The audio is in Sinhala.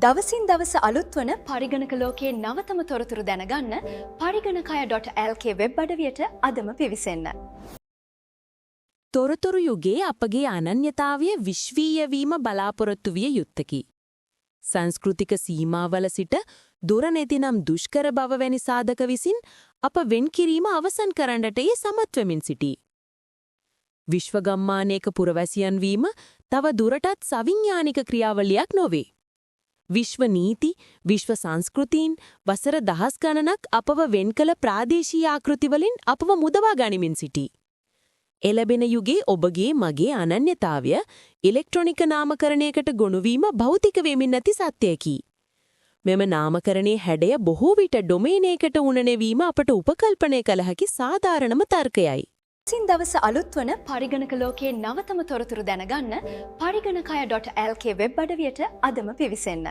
දවසින් දවස අලුත් වන පරිගණක ලෝකයේ නවතම තොරතුරු දැනගන්න පරිගණකය.lk වෙබ් අඩවියට අදම පිවිසෙන්න. තොරතුරු යුගයේ අපගේ අනන්‍යතාවය විශ්වීය වීම බලාපොරොත්තු විය යුත්තකි. සංස්කෘතික සීමාවල සිට දුර නැතිනම් දුෂ්කර බව වැනි සාධක විසින් අප වෙන්කිරීම අවසන් කරන්නට සමත් වෙමින් සිටී. විශ්වගම්මානයක පුරවැසියන් වීම තව දුරටත් සවිඥානික ක්‍රියාවලියක් නොවේ. විශ්ව නීති, විශ්ව සංස්කෘතීන් වසර දහස් ගණනක් අපව වෙන් කළ ප්‍රාදේශීය ආකෘතිවලින් අපව මුදවා ගනිමින් සිටී. එළබෙන යුගයේ ඔබගේ මගේ අනන්‍යතාවය ඉලෙක්ට්‍රොනික නාමකරණයකට ගොනු වීම භෞතික වෙමින් නැති සත්‍යයකි. මෙම නාමකරණයේ හැඩය බොහෝ විට ඩොමේනයකට උනනවීම අපට උපකල්පනය කළ හැකි සාධාරණම තර්කයයි. දවසින් දවස අලුත් වන පරිගණක ලෝකයේ නවතම තොරතුරු දැනගන්න පරිගණකය.lk වෙබ් අඩවියට අදම පිවිසෙන්න.